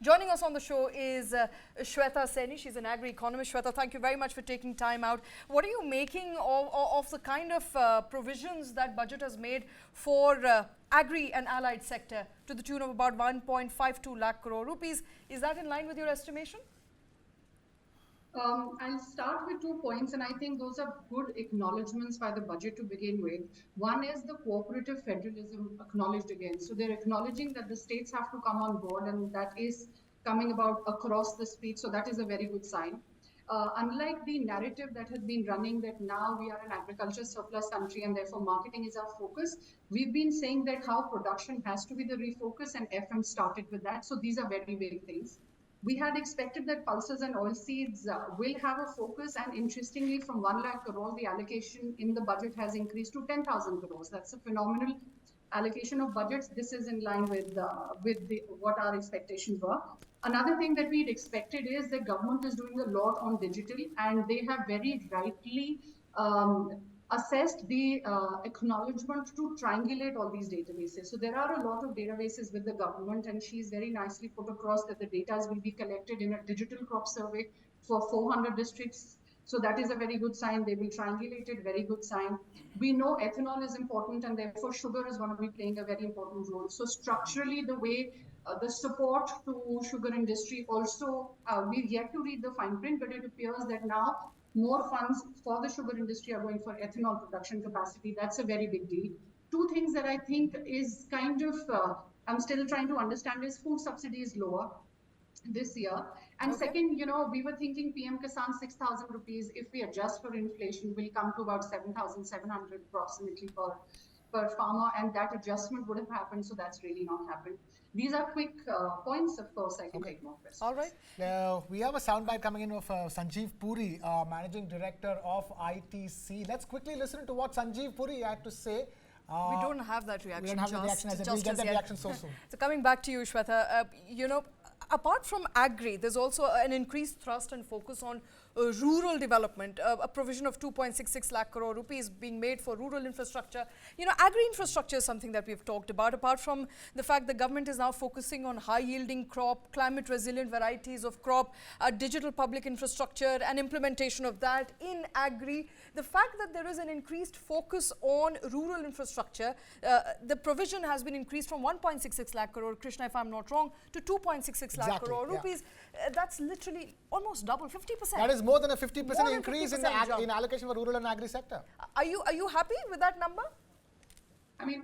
Joining us on the show is Shweta Saini. She's an Agri economist. Shweta, thank you very much for taking time out. What are you making of the kind of provisions that budget has made for Agri and allied sector to the tune of about 1.52 lakh crore rupees? Is that in line with your estimation? I'll start with 2 points, and I think those are good acknowledgements by the budget to begin with. One is the cooperative federalism acknowledged again. So they're acknowledging that the states have to come on board, and that is coming about across the street. So that is a very good sign. Unlike the narrative that has been running that now we are an agriculture surplus country and therefore marketing is our focus, we've been saying that how production has to be the refocus, and FM started with that. So these are very big things. We had expected that pulses and oilseeds will have a focus, and interestingly, from 1 lakh crore, the allocation in the budget has increased to 10,000 crores. That's a phenomenal allocation of budgets. This is in line with what our expectations were. Another thing that we'd expected is the government is doing a lot on digital, and they have very rightly assessed the acknowledgement to triangulate all these databases. So there are a lot of databases with the government, and she's very nicely put across that the data will be collected in a digital crop survey for 400 districts. So that is a very good sign. They will triangulate it, very good sign. We know ethanol is important, and therefore sugar is going to be playing a very important role. So structurally, the way the support to sugar industry also, we've yet to read the fine print, but it appears that now more funds for the sugar industry are going for ethanol production capacity. That's a very big deal. Two things that I think is kind of, I'm still trying to understand is food subsidy is lower this year. And second, we were thinking PM Kisan 6,000 rupees, if we adjust for inflation, will come to about 7,700 approximately per farmer, and that adjustment would have happened, so that's really not happened. These are quick points. Of course, I can take more questions. All right. We have a soundbite coming in of Sanjeev Puri, Managing Director of ITC. Let's quickly listen to what Sanjeev Puri had to say. We don't have that reaction. We don't have the reaction as we'll get the reaction so soon. So coming back to you, Shweta, apart from Agri, there's also an increased thrust and focus on rural development, a provision of 2.66 lakh crore rupees being made for rural infrastructure. Agri infrastructure is something that we've talked about. Apart from the fact the government is now focusing on high-yielding crop, climate-resilient varieties of crop, digital public infrastructure and implementation of that in Agri. The fact that there is an increased focus on rural infrastructure, the provision has been increased from 1.66 lakh crore, Krishna, if I'm not wrong, to 2.66 lakh crore rupees. That's literally almost double, 50%. That is more than a 50% increase in allocation for rural and agri sector. Are you happy with that number? I mean,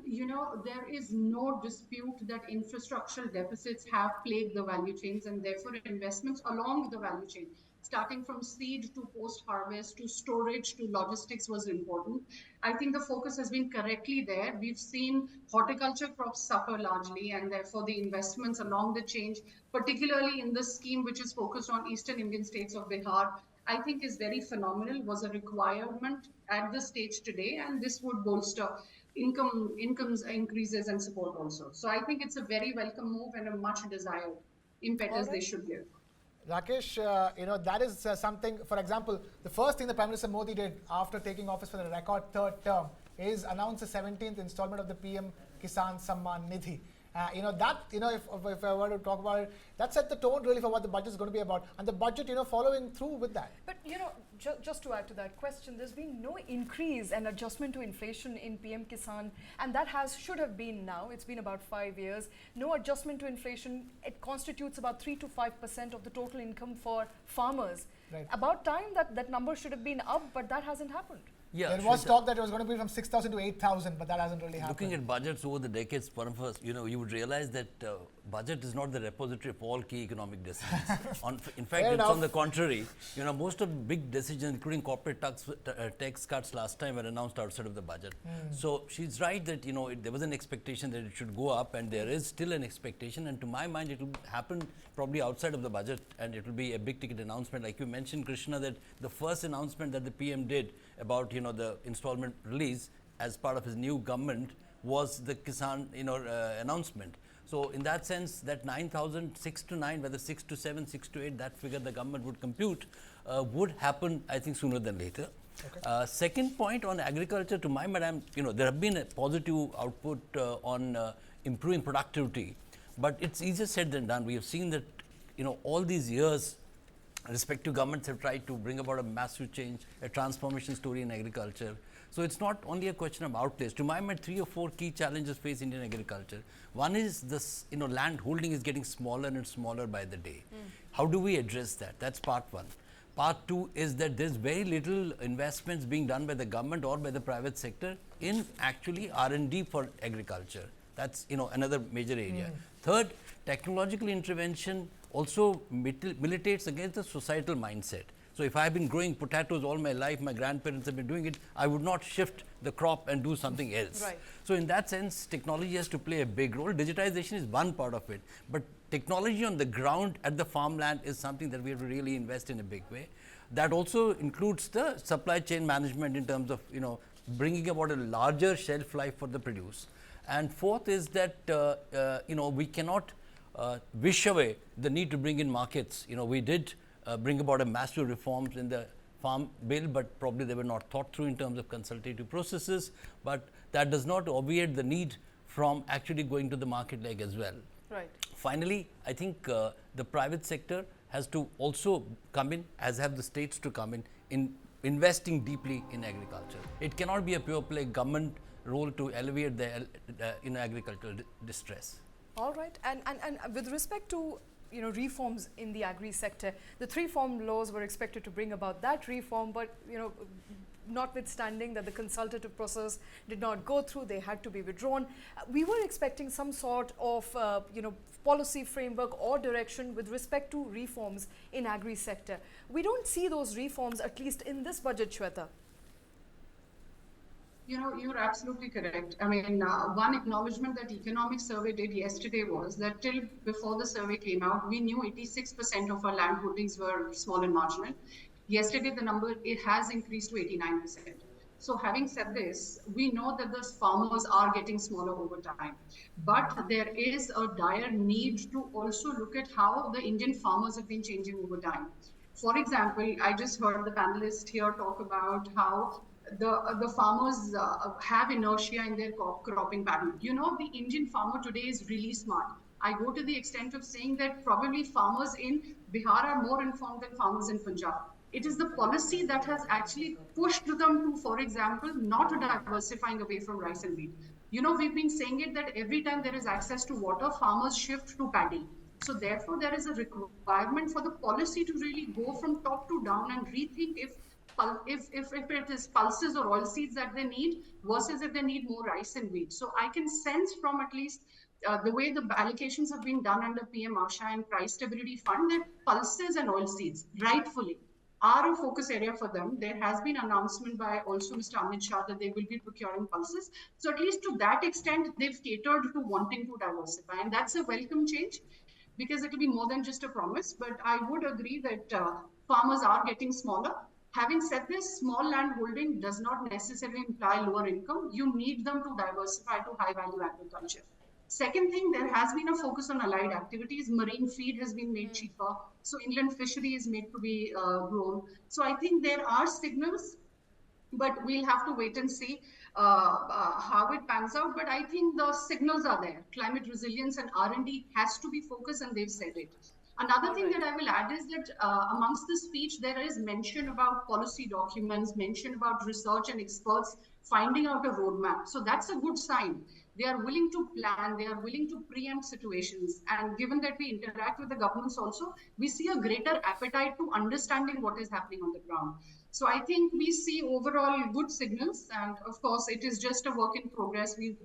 there is no dispute that infrastructural deficits have plagued the value chains, and therefore investments along the value chain, starting from seed to post-harvest to storage to logistics, was important. I think the focus has been correctly there. We've seen horticulture crops suffer largely, and therefore the investments along the chain, particularly in this scheme which is focused on Eastern Indian states of Bihar, I think is very phenomenal, was a requirement at the stage today, and this would bolster incomes increases and support also. So I think it's a very welcome move and a much desired impetus they should give. Rakesh, that is something, for example, the first thing the Prime Minister Modi did after taking office for the record third term is announce the 17th installment of the PM Kisan Samman Nidhi. If I were to talk about it, that set the tone really for what the budget is going to be about, and the budget, following through with that. But just to add to that question, there's been no increase and adjustment to inflation in PM Kisan, and that should have been now. It's been about 5 years. No adjustment to inflation. It constitutes about 3 to 5% of the total income for farmers. Right. About time that number should have been up, but that hasn't happened. Yeah, there was talk that it was going to be from 6,000 to 8,000, but that hasn't really happened. Looking at budgets over the decades, you would realize that budget is not the repository of all key economic decisions. In fact, it's on the contrary. Most of big decisions, including corporate tax cuts last time, were announced outside of the budget. So she's right that there was an expectation that it should go up, and there is still an expectation. And to my mind, it will happen probably outside of the budget, and it will be a big ticket announcement. Like you mentioned, Krishna, that the first announcement that the PM did about the installment release as part of his new government was the Kisan announcement. So in that sense, that 9,000, 6 to 9, whether 6 to 7, 6 to 8, that figure the government would compute would happen, I think, sooner than later. Okay. Second point on agriculture, to my mind, there have been a positive output on improving productivity, but it's easier said than done. We have seen that all these years, respective governments have tried to bring about a massive change, a transformation story in agriculture. So it's not only a question of outlays. To my mind, 3 or 4 key challenges face Indian agriculture. One is this, land holding is getting smaller and smaller by the day. How do we address that? That's part one. Part two is that there's very little investments being done by the government or by the private sector in actually R&D for agriculture. That's, another major area. Third, technological intervention also militates against the societal mindset. So if I've been growing potatoes all my life, my grandparents have been doing it, I would not shift the crop and do something else. Right. So in that sense, technology has to play a big role. Digitization is one part of it, but technology on the ground at the farmland is something that we have to really invest in a big way. That also includes the supply chain management in terms of, bringing about a larger shelf life for the produce. And fourth is that, we cannot wish away the need to bring in markets. We did bring about a massive reforms in the farm bill, but probably they were not thought through in terms of consultative processes. But that does not obviate the need from actually going to the market leg as well. Right. Finally, I think the private sector has to also come in, as have the states to come in investing deeply in agriculture. It cannot be a pure play government role to alleviate the agricultural distress. All right. And with respect to reforms in the agri sector, the 3 farm laws were expected to bring about that reform, but notwithstanding that the consultative process did not go through, they had to be withdrawn. We were expecting some sort of policy framework or direction with respect to reforms in agri sector. We don't see those reforms, at least in this budget, Shweta. You're absolutely correct. I mean, one acknowledgement that Economist survey did yesterday was that till before the survey came out, we knew 86% of our land holdings were small and marginal. Yesterday, the number, it has increased to 89%. So having said this, we know that the farmers are getting smaller over time, but there is a dire need to also look at how the Indian farmers have been changing over time. For example, I just heard the panelists here talk about how the farmers have inertia in their cropping pattern. The Indian farmer today is really smart. I go to the extent of saying that probably farmers in Bihar are more informed than farmers in Punjab. It is the policy that has actually pushed them to, for example, not diversifying away from rice and wheat. We've been saying it that every time there is access to water, farmers shift to paddy. So therefore, there is a requirement for the policy to really go from top to down and rethink if it is pulses or oilseeds that they need versus if they need more rice and wheat. So I can sense from at least the way the allocations have been done under PM Asha and Price Stability Fund that pulses and oilseeds rightfully are a focus area for them. There has been announcement by also Mr. Amit Shah that they will be procuring pulses. So at least to that extent, they've catered to wanting to diversify. And that's a welcome change because it will be more than just a promise. But I would agree that farmers are getting smaller. Having said this, small land holding does not necessarily imply lower income. You need them to diversify to high value agriculture. Second thing, there has been a focus on allied activities. Marine feed has been made cheaper. So inland fishery is made to be grown. So I think there are signals, but we'll have to wait and see how it pans out. But I think the signals are there. Climate resilience and R&D has to be focused, and they've said it. Another thing that I will add is that amongst the speech, there is mention about policy documents, mention about research and experts finding out a roadmap. So that's a good sign. They are willing to plan, they are willing to preempt situations. And given that we interact with the governments also, we see a greater appetite to understanding what is happening on the ground. So I think we see overall good signals. And of course, it is just a work in progress. We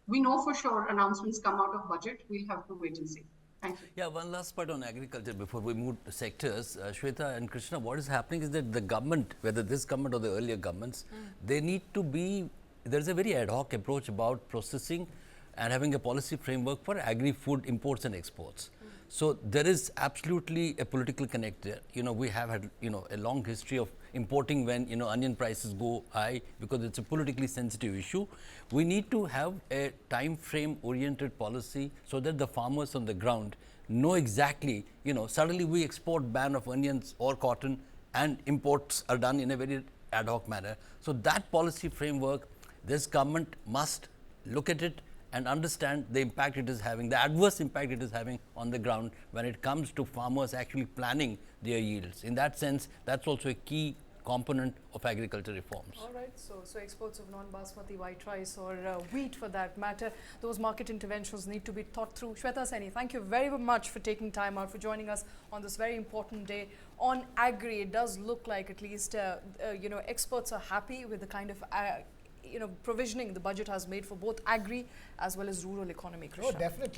know for sure announcements come out of budget. We'll have to wait and see. Thank you. Yeah, one last part on agriculture before we move to sectors. Shweta and Krishna, what is happening is that the government, whether this government or the earlier governments, they need to be, there's a very ad hoc approach about processing and having a policy framework for agri-food imports and exports. So there is absolutely a political connect there. We have had, a long history of importing when, onion prices go high because it's a politically sensitive issue. We need to have a time frame oriented policy so that the farmers on the ground know exactly, suddenly we export ban of onions or cotton and imports are done in a very ad hoc manner. So that policy framework, this government must look at it and understand the impact it is having, the adverse impact it is having on the ground when it comes to farmers actually planning their yields. In that sense, that's also a key component of agriculture reforms. All right, so exports of non-basmati white rice or wheat for that matter, those market interventions need to be thought through. Shweta Saini, thank you very much for taking time out, for joining us on this very important day on Agri. It does look like at least, experts are happy with the kind of provisioning the budget has made for both Agri as well as rural economy. Oh, definitely.